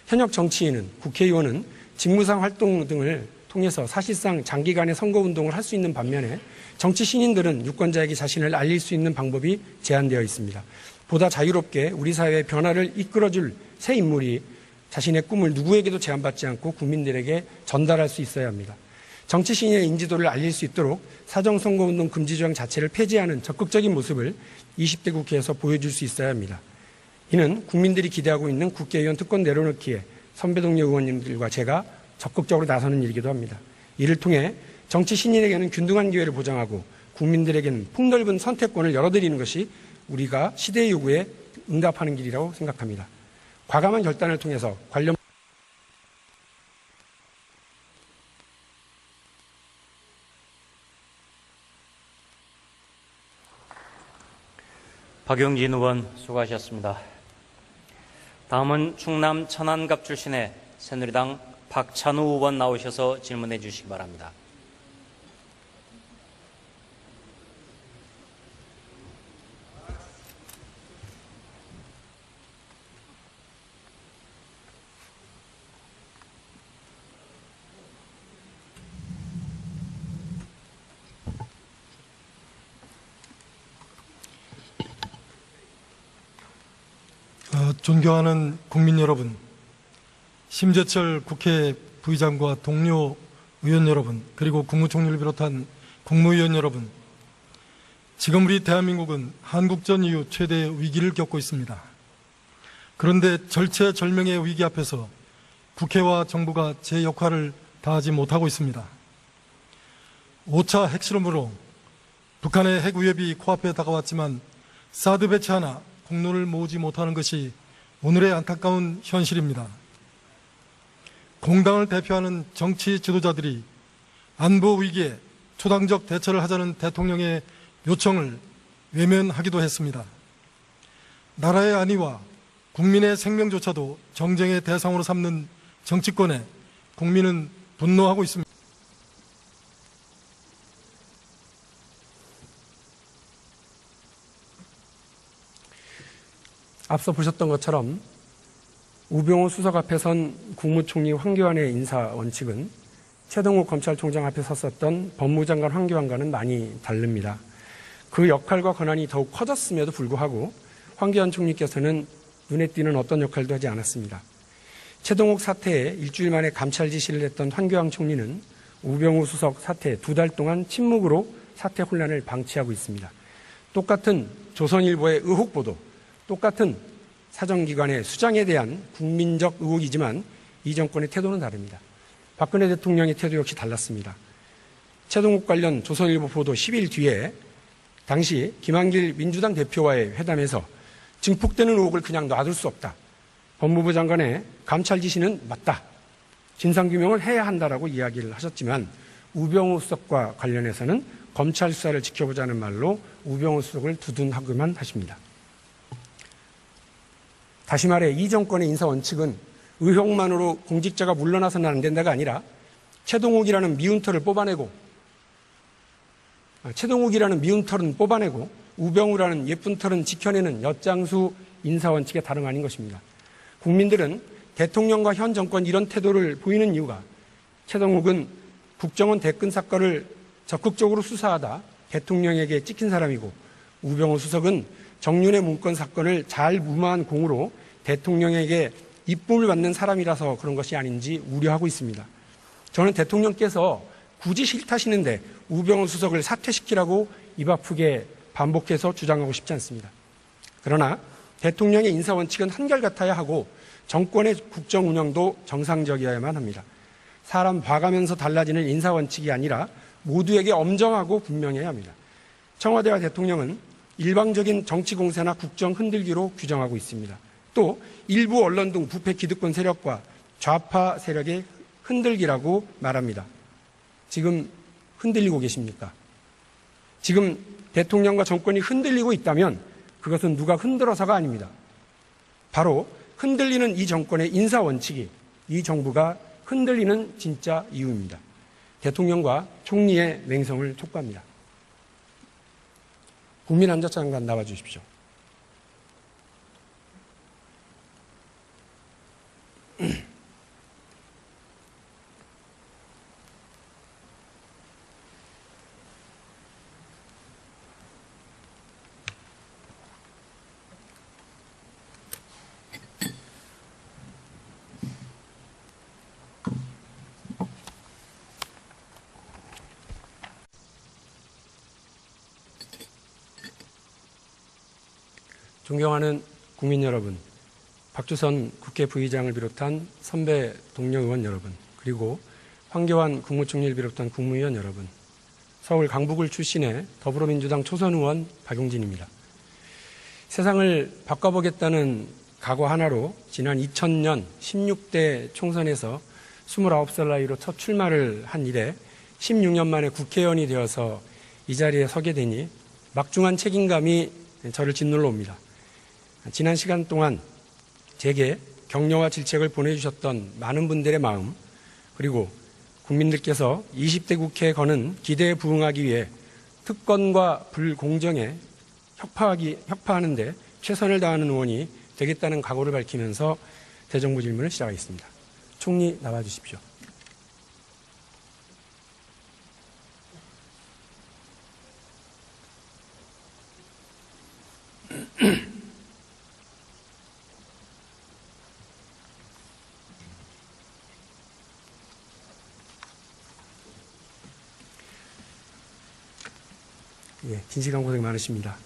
현역 정치인은, 국회의원은 직무상 활동 등을 통해서 사실상 장기간의 선거운동을 할 수 있는 반면에 정치 신인들은 유권자에게 자신을 알릴 수 있는 방법이 제한되어 있습니다. 보다 자유롭게 우리 사회의 변화를 이끌어줄 새 인물이 자신의 꿈을 누구에게도 제한받지 않고 국민들에게 전달할 수 있어야 합니다. 정치 신인의 인지도를 알릴 수 있도록 사전선거운동 금지 조항 자체를 폐지하는 적극적인 모습을 20대 국회에서 보여줄 수 있어야 합니다. 이는 국민들이 기대하고 있는 국회의원 특권 내려놓기에 선배 동료 의원님들과 제가 적극적으로 나서는 일이기도 합니다. 이를 통해 정치 신인에게는 균등한 기회를 보장하고 국민들에게는 폭넓은 선택권을 열어드리는 것이 우리가 시대의 요구에 응답하는 길이라고 생각합니다. 과감한 결단을 통해서 관련
박용진 의원 수고하셨습니다. 다음은 충남 천안갑 출신의 새누리당 박찬우 의원 나오셔서 질문해 주시기 바랍니다.
존경하는 국민 여러분, 심재철 국회 부의장과 동료 의원 여러분, 그리고 국무총리를 비롯한 국무위원 여러분, 지금 우리 대한민국은 한국전 이후 최대의 위기를 겪고 있습니다. 그런데 절체절명의 위기 앞에서 국회와 정부가 제 역할을 다하지 못하고 있습니다. 5차 핵실험으로 북한의 핵 위협이 코앞에 다가왔지만 사드 배치 하나 공로를 모으지 못하는 것이 오늘의 안타까운 현실입니다. 공당을 대표하는 정치 지도자들이 안보 위기에 초당적 대처를 하자는 대통령의 요청을 외면하기도 했습니다. 나라의 안위와 국민의 생명조차도 정쟁의 대상으로 삼는 정치권에 국민은 분노하고 있습니다.
앞서 보셨던 것처럼 우병우 수석 앞에 선 국무총리 황교안의 인사 원칙은 최동욱 검찰총장 앞에 섰었던 법무장관 황교안과는 많이 다릅니다. 그 역할과 권한이 더욱 커졌음에도 불구하고 황교안 총리께서는 눈에 띄는 어떤 역할도 하지 않았습니다. 최동욱 사태에 일주일 만에 감찰 지시를 했던 황교안 총리는 우병우 수석 사태 2달 동안 침묵으로 사태 혼란을 방치하고 있습니다. 똑같은 조선일보의 의혹 보도, 똑같은 사정기관의 수장에 대한 국민적 의혹이지만 이 정권의 태도는 다릅니다. 박근혜 대통령의 태도 역시 달랐습니다. 최동욱 관련 조선일보 보도 10일 뒤에 당시 김한길 민주당 대표와의 회담에서 증폭되는 의혹을 그냥 놔둘 수 없다. 법무부 장관의 감찰 지시는 맞다. 진상규명을 해야 한다라고 이야기를 하셨지만 우병우 수석과 관련해서는 검찰 수사를 지켜보자는 말로 우병우 수석을 두둔하고만 하십니다. 다시 말해 이 정권의 인사 원칙은 의혹만으로 공직자가 물러나서는 안 된다가 아니라 최동욱이라는 미운 털은 뽑아내고 우병우라는 예쁜 털은 지켜내는 엿장수 인사 원칙의 다름 아닌 것입니다. 국민들은 대통령과 현 정권 이런 태도를 보이는 이유가 최동욱은 국정원 대권 사건을 적극적으로 수사하다 대통령에게 찍힌 사람이고 우병우 수석은 정윤회 문건 사건을 잘 무마한 공으로 대통령에게 이쁨을 받는 사람이라서 그런 것이 아닌지 우려하고 있습니다. 저는 대통령께서 굳이 싫다시는데 우병우 수석을 사퇴시키라고 입 아프게 반복해서 주장하고 싶지 않습니다. 그러나 대통령의 인사 원칙은 한결같아야 하고 정권의 국정 운영도 정상적이어야만 합니다. 사람 봐가면서 달라지는 인사 원칙이 아니라 모두에게 엄정하고 분명해야 합니다. 청와대와 대통령은 일방적인 정치 공세나 국정 흔들기로 규정하고 있습니다. 또 일부 언론 등 부패 기득권 세력과 좌파 세력의 흔들기라고 말합니다. 지금 흔들리고 계십니까? 지금 대통령과 정권이 흔들리고 있다면 그것은 누가 흔들어서가 아닙니다. 바로 흔들리는 이 정권의 인사 원칙이 이 정부가 흔들리는 진짜 이유입니다. 대통령과 총리의 맹성을 촉구합니다. 국민안전장관 나와주십시오. 존경하는 국민 여러분, 박주선 국회 부의장을 비롯한 선배 동료 의원 여러분, 그리고 황교안 국무총리를 비롯한 국무위원 여러분, 서울 강북을 출신의 더불어민주당 초선 의원 박용진입니다. 세상을 바꿔보겠다는 각오 하나로 지난 2000년 16대 총선에서 29살 나이로 첫 출마를 한 이래 16년 만에 국회의원이 되어서 이 자리에 서게 되니 막중한 책임감이 저를 짓눌러 옵니다. 지난 시간 동안 제게 격려와 질책을 보내주셨던 많은 분들의 마음, 그리고 국민들께서 20대 국회에 거는 기대에 부응하기 위해 특권과 불공정에 협파하는 데 최선을 다하는 의원이 되겠다는 각오를 밝히면서 대정부 질문을 시작하겠습니다. 총리 나와주십시오. 예, 긴 시간 고생 많으십니다.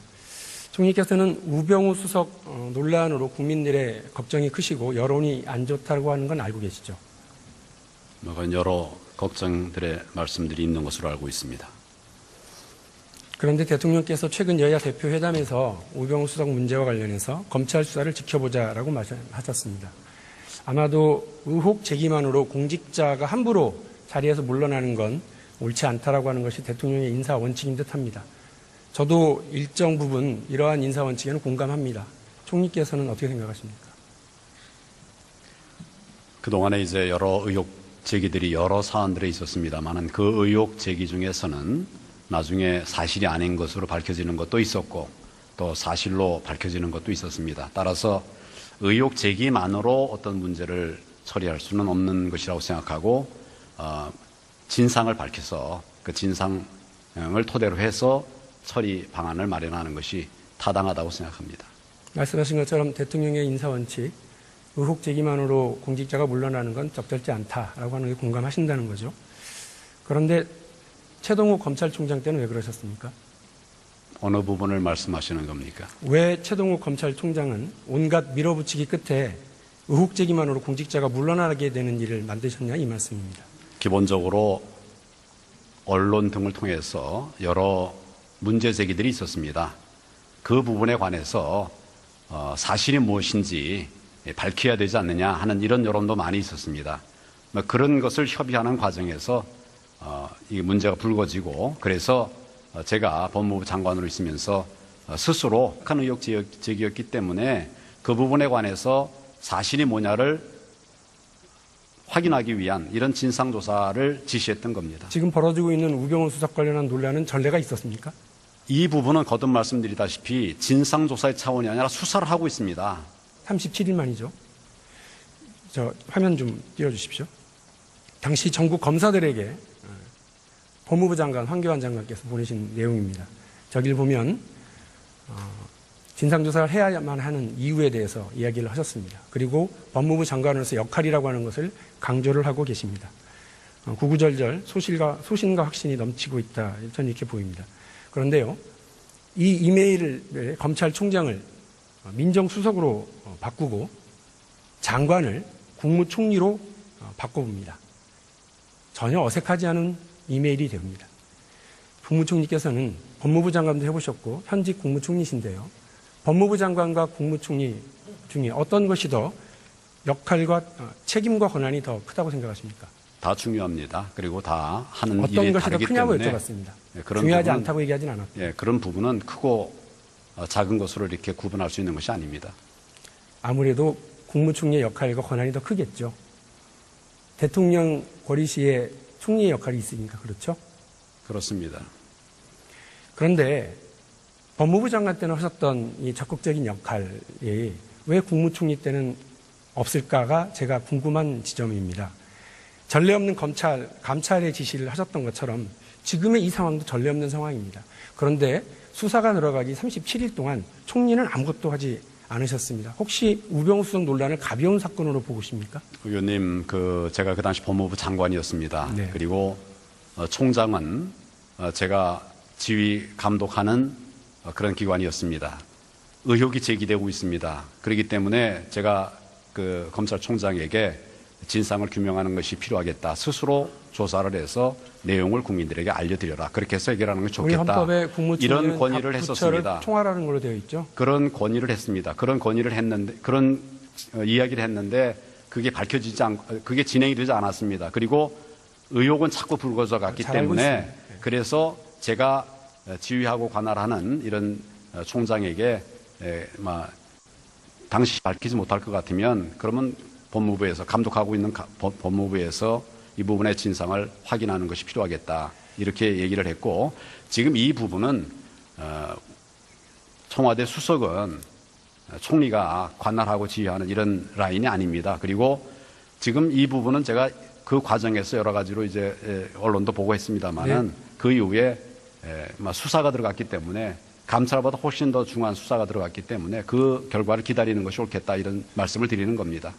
총리께서는 우병우 수석 논란으로 국민들의 걱정이 크시고 여론이 안 좋다고 하는 건 알고 계시죠?
여러 걱정들의 말씀들이 있는 것으로 알고 있습니다.
그런데 대통령께서 최근 여야 대표 회담에서 우병우 수석 문제와 관련해서 검찰 수사를 지켜보자라고 하셨습니다. 아마도 의혹 제기만으로 공직자가 함부로 자리에서 물러나는 건 옳지 않다라고 하는 것이 대통령의 인사 원칙인 듯합니다. 저도 일정 부분 이러한 인사 원칙에는 공감합니다. 총리께서는 어떻게 생각하십니까?
그동안에 이제 여러 의혹 제기들이 여러 사안들에 있었습니다만은 그 의혹 제기 중에서는 나중에 사실이 아닌 것으로 밝혀지는 것도 있었고 또 사실로 밝혀지는 것도 있었습니다. 따라서 의혹 제기만으로 어떤 문제를 처리할 수는 없는 것이라고 생각하고 진상을 밝혀서 그 진상을 토대로 해서 처리 방안을 마련하는 것이 타당하다고 생각합니다.
말씀하신 것처럼 대통령의 인사원칙, 의혹 제기만으로 공직자가 물러나는 건 적절치 않다라고 하는 게 공감하신다는 거죠. 그런데 최동욱 검찰총장 때는 왜 그러셨습니까?
어느 부분을 말씀하시는 겁니까?
왜 최동욱 검찰총장은 온갖 밀어붙이기 끝에 의혹 제기만으로 공직자가 물러나게 되는 일을 만드셨냐 이 말씀입니다.
기본적으로 언론 등을 통해서 여러 문제 제기들이 있었습니다. 그 부분에 관해서 사실이 무엇인지 밝혀야 되지 않느냐 하는 이런 여론도 많이 있었습니다. 그런 것을 협의하는 과정에서 이 문제가 불거지고 그래서 제가 법무부 장관으로 있으면서 스스로 큰 의혹 제기였기 때문에 그 부분에 관해서 사실이 뭐냐를 확인하기 위한 이런 진상조사를 지시했던 겁니다.
지금 벌어지고 있는 우병우 수석 관련한 논란은 전례가 있었습니까?
이 부분은 거듭 말씀드리다시피 진상조사의 차원이 아니라 수사를 하고 있습니다.
37일 만이죠. 저 화면 좀 띄워주십시오. 당시 전국 검사들에게 법무부 장관 황교안 장관께서 보내신 내용입니다. 저기를 보면 진상조사를 해야만 하는 이유에 대해서 이야기를 하셨습니다. 그리고 법무부 장관으로서 역할이라고 하는 것을 강조를 하고 계십니다. 구구절절 소신과 확신이 넘치고 있다. 저는 이렇게 보입니다. 그런데요, 이 이메일을 검찰총장을 민정수석으로 바꾸고 장관을 국무총리로 바꿔봅니다. 전혀 어색하지 않은 이메일이 됩니다. 국무총리께서는 법무부 장관도 해보셨고 현직 국무총리신데요. 법무부 장관과 국무총리 중에 어떤 것이 더 역할과 책임과 권한이 더 크다고 생각하십니까?
다 중요합니다. 그리고 다 하는
어떤
일이
것이 더
다르기
크냐고
때문에
여쭤봤습니다.
그런
중요하지
부분은,
않다고 얘기하진 않았고.
그런 부분은 크고 작은 것으로 이렇게 구분할 수 있는 것이 아닙니다.
아무래도 국무총리의 역할과 권한이 더 크겠죠. 대통령 권위시에 총리의 역할이 있으니까 그렇죠?
그렇습니다.
그런데 법무부 장관 때는 하셨던 이 적극적인 역할이 왜 국무총리 때는 없을까가 제가 궁금한 지점입니다. 전례 없는 감찰의 지시를 하셨던 것처럼 지금의 이 상황도 전례 없는 상황입니다. 그런데 수사가 들어가기 37일 동안 총리는 아무것도 하지 않으셨습니다. 혹시 우병우 수석 논란을 가벼운 사건으로 보고 계십니까?
의원님, 제가 그 당시 법무부 장관이었습니다.
네.
그리고 총장은 제가 지휘 감독하는 그런 기관이었습니다. 의혹이 제기되고 있습니다. 그렇기 때문에 제가 그 검찰총장에게 진상을 규명하는 것이 필요하겠다. 스스로 조사를 해서 내용을 국민들에게 알려드려라. 그렇게 해서 해결하는 것이
우리
좋겠다.
헌법에 국무총리는
이런 권위를
각 부처를
했었습니다.
총괄하는 걸로 되어 있죠.
그런 권위를 했습니다. 그런 권위를 했는데, 그런 이야기를 했는데, 그게 진행이 되지 않았습니다. 그리고 의혹은 자꾸 불거져 갔기
잘 알고
때문에,
있습니다.
그래서 제가 지휘하고 관할하는 이런 총장에게, 당시 밝히지 못할 것 같으면, 그러면 법무부에서, 감독하고 있는 법무부에서 이 부분의 진상을 확인하는 것이 필요하겠다. 이렇게 얘기를 했고, 지금 이 부분은 청와대 수석은 총리가 관할하고 지휘하는 이런 라인이 아닙니다. 그리고 지금 이 부분은 제가 그 과정에서 여러 가지로 이제 언론도 보고했습니다만은
네.
그 이후에 수사가 들어갔기 때문에 감찰보다 훨씬 더 중요한 수사가 들어갔기 때문에 그 결과를 기다리는 것이 옳겠다 이런 말씀을 드리는 겁니다.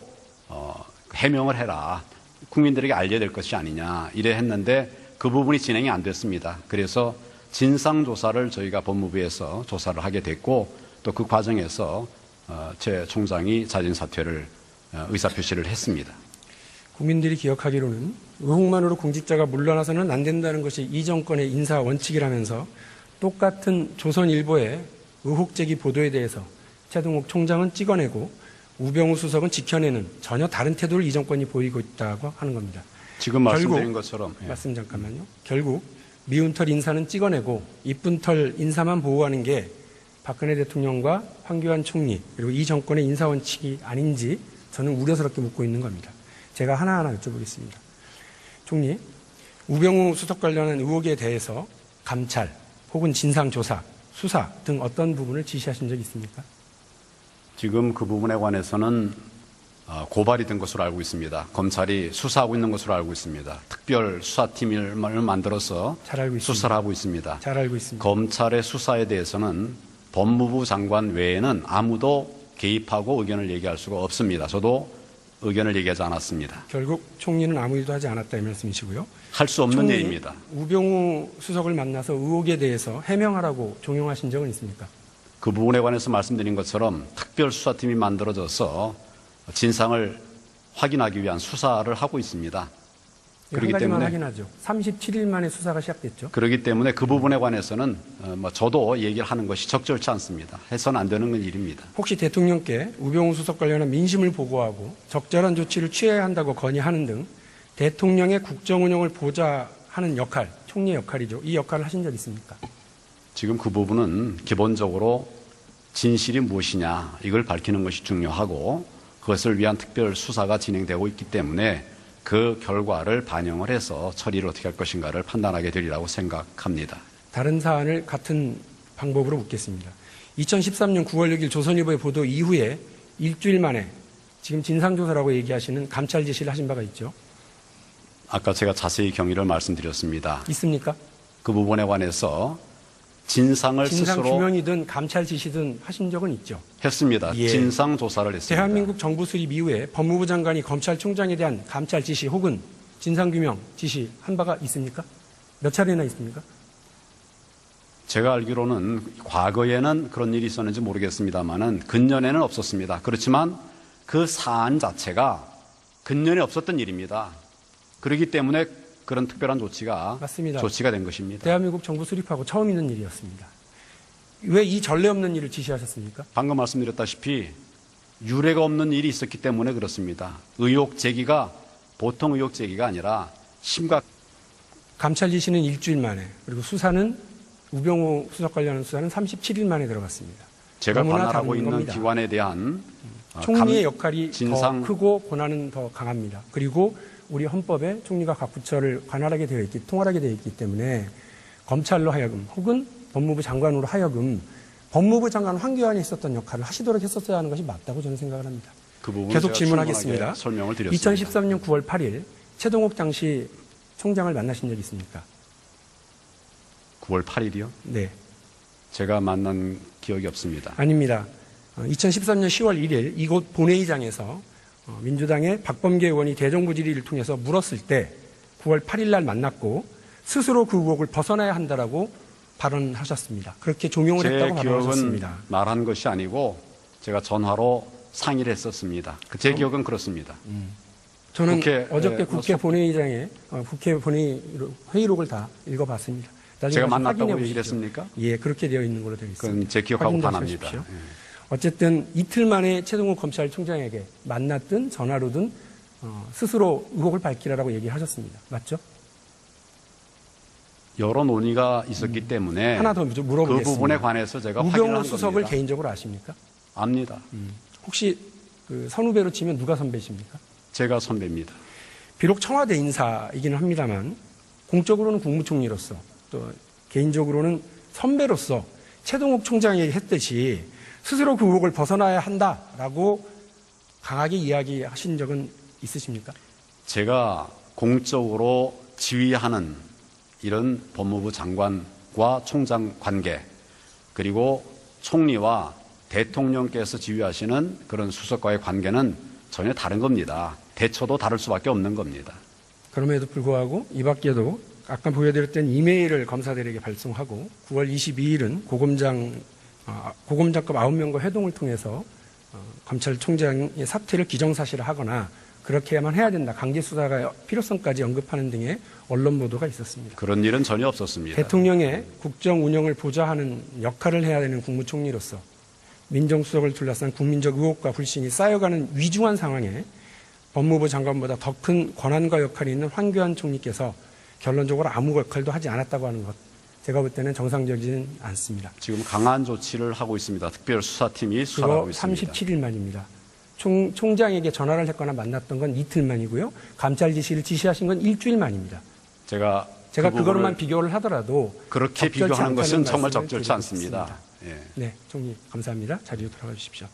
해명을 해라. 국민들에게 알려야 될 것이 아니냐 이래 했는데 그 부분이 진행이 안 됐습니다. 그래서 진상조사를 저희가 법무부에서 조사를 하게 됐고 또 그 과정에서 제 총장이 자진 사퇴를 의사표시를 했습니다.
국민들이 기억하기로는 의혹만으로 공직자가 물러나서는 안 된다는 것이 이 정권의 인사 원칙이라면서 똑같은 조선일보의 의혹 제기 보도에 대해서 최동욱 총장은 찍어내고 우병우 수석은 지켜내는 전혀 다른 태도를 이 정권이 보이고 있다고 하는 겁니다.
지금 말씀드린 것처럼
말씀 잠깐만요. 결국 미운 털 인사는 찍어내고 이쁜 털 인사만 보호하는 게 박근혜 대통령과 황교안 총리 그리고 이 정권의 인사 원칙이 아닌지 저는 우려스럽게 묻고 있는 겁니다. 제가 하나하나 여쭤보겠습니다. 총리, 우병우 수석 관련한 의혹에 대해서 감찰 혹은 진상조사, 수사 등 어떤 부분을 지시하신 적이 있습니까?
지금 그 부분에 관해서는 고발이 된 것으로 알고 있습니다. 검찰이 수사하고 있는 것으로 알고 있습니다. 특별 수사팀을 만들어서
잘 알고 있습니다.
수사를 하고 있습니다.
잘 알고 있습니다.
검찰의 수사에 대해서는 법무부 장관 외에는 아무도 개입하고 의견을 얘기할 수가 없습니다. 저도 의견을 얘기하지 않았습니다.
결국 총리는 아무 일도 하지 않았다 이 말씀이시고요.
할 수 없는
총리,
얘기입니다.
우병우 수석을 만나서 의혹에 대해서 해명하라고 종용하신 적은 있습니까?
그 부분에 관해서 말씀드린 것처럼 특별수사팀이 만들어져서 진상을 확인하기 위한 수사를 하고 있습니다.
한 가지만 확인하죠. 37일 만에 수사가 시작됐죠.
그렇기 때문에 그 부분에 관해서는 저도 얘기를 하는 것이 적절치 않습니다. 해서는 안 되는 일입니다.
혹시 대통령께 우병우 수석 관련한 민심을 보고하고 적절한 조치를 취해야 한다고 건의하는 등 대통령의 국정 운영을 보좌하는 역할, 총리의 역할이죠. 이 역할을 하신 적 있습니까?
지금 그 부분은 기본적으로 진실이 무엇이냐 이걸 밝히는 것이 중요하고 그것을 위한 특별 수사가 진행되고 있기 때문에 그 결과를 반영을 해서 처리를 어떻게 할 것인가를 판단하게 되리라고 생각합니다.
다른 사안을 같은 방법으로 묻겠습니다. 2013년 9월 6일 조선일보의 보도 이후에 일주일 만에 지금 진상조사라고 얘기하시는 감찰 지시를 하신 바가 있죠.
아까 제가 자세히 경위를 말씀드렸습니다.
있습니까?
그 부분에 관해서 진상 스스로
규명이든 감찰 지시든 하신 적은 있죠.
했습니다.
예.
진상 조사를 했습니다.
대한민국 정부 수립 이후에 법무부 장관이 검찰총장에 대한 감찰 지시 혹은 진상 규명 지시 한 바가 있습니까? 몇 차례나 있습니까?
제가 알기로는 과거에는 그런 일이 있었는지 모르겠습니다만은 근년에는 없었습니다. 그렇지만 그 사안 자체가 근년에 없었던 일입니다. 그렇기 때문에 그런 특별한 조치가
맞습니다.
조치가 된 것입니다.
대한민국 정부 수립하고 처음 있는 일이었습니다. 왜 이 전례 없는 일을 지시하셨습니까?
방금 말씀드렸다시피 유례가 없는 일이 있었기 때문에 그렇습니다. 의혹 제기가 보통 의혹 제기가 아니라 심각.
감찰 지시는 일주일 만에 그리고 수사는 우병우 수석 관련한 수사는 37일 만에 들어갔습니다.
제가
너무나
관할하고
다른
있는
겁니다.
기관에 대한
총리의 역할이
진상
더 크고 권한은 더 강합니다. 그리고 우리 헌법에 총리가 각 부처를 관할하게 되어 있기, 통할하게 되어 있기 때문에 검찰로 하여금 혹은 법무부 장관으로 하여금 법무부 장관 황교안이 있었던 역할을 하시도록 했었어야 하는 것이 맞다고 저는 생각을 합니다.
그 부분
계속 질문하겠습니다.
설명을 드렸습니다.
2013년 9월 8일 최동욱 당시 총장을 만나신 적 있습니까?
9월 8일이요?
네.
제가 만난 기억이 없습니다.
아닙니다. 2013년 10월 1일 이곳 본회의장에서 민주당의 박범계 의원이 대정부 질의를 통해서 물었을 때 9월 8일 날 만났고 스스로 그 의혹을 벗어나야 한다라고 발언하셨습니다. 그렇게 종용을
제
했다고
기억은
발언하셨습니다.
말한 것이 아니고 제가 전화로 상의를 했었습니다. 제 기억은 그렇습니다.
저는 어저께
국회
국회 본회의장에 국회 본회의 회의록을 다 읽어봤습니다. 나중에
제가
가서
만났다고
확인해
얘기를
보십시오.
했습니까?
예, 그렇게 되어 있는 걸로 되어 있습니다.
그건 제 기억하고
확인
반합니다.
하십시오.
예.
어쨌든 이틀 만에 최동욱 검찰총장에게 만났든 전화로든 스스로 의혹을 밝히라라고 얘기하셨습니다. 맞죠?
여러 논의가 있었기 때문에
하나 더 물어보겠습니다.
그 부분에 관해서 제가 확인을
우병우
한
수석을
겁니다.
개인적으로 아십니까?
압니다.
혹시 그 선후배로 치면 누가 선배십니까?
제가 선배입니다.
비록 청와대 인사이기는 합니다만 공적으로는 국무총리로서 또 개인적으로는 선배로서 최동욱 총장이 했듯이 스스로 그 의혹을 벗어나야 한다라고 강하게 이야기하신 적은 있으십니까?
제가 공적으로 지휘하는 이런 법무부 장관과 총장 관계 그리고 총리와 대통령께서 지휘하시는 그런 수석과의 관계는 전혀 다른 겁니다. 대처도 다를 수밖에 없는 겁니다.
그럼에도 불구하고 이 밖에도 아까 보여드렸던 이메일을 검사들에게 발송하고 9월 22일은 고검장급 9명과 회동을 통해서 검찰총장의 사퇴를 기정사실화하거나 그렇게야만 해야 된다. 강제 수사가 필요성까지 언급하는 등의 언론 보도가 있었습니다.
그런 일은 전혀 없었습니다.
대통령의 국정 운영을 보좌하는 역할을 해야 되는 국무총리로서 민정수석을 둘러싼 국민적 의혹과 불신이 쌓여가는 위중한 상황에 법무부 장관보다 더 큰 권한과 역할이 있는 황교안 총리께서 결론적으로 아무 역할도 하지 않았다고 하는 것, 제가 볼 때는 정상적이지는 않습니다.
지금 강한 조치를 하고 있습니다. 특별수사팀이 수사를 하고
그거
있습니다.
37일 만입니다. 총장에게 전화를 했거나 만났던 건 이틀 만이고요. 감찰 지시를 지시하신 건 일주일 만입니다.
제가
그거로만 비교를 하더라도
그렇게
적절치
비교하는
않다는
것은 정말
말씀을
적절치
드리고
않습니다.
있습니다.
예.
네, 총리 감사합니다. 자리로 돌아가 주십시오.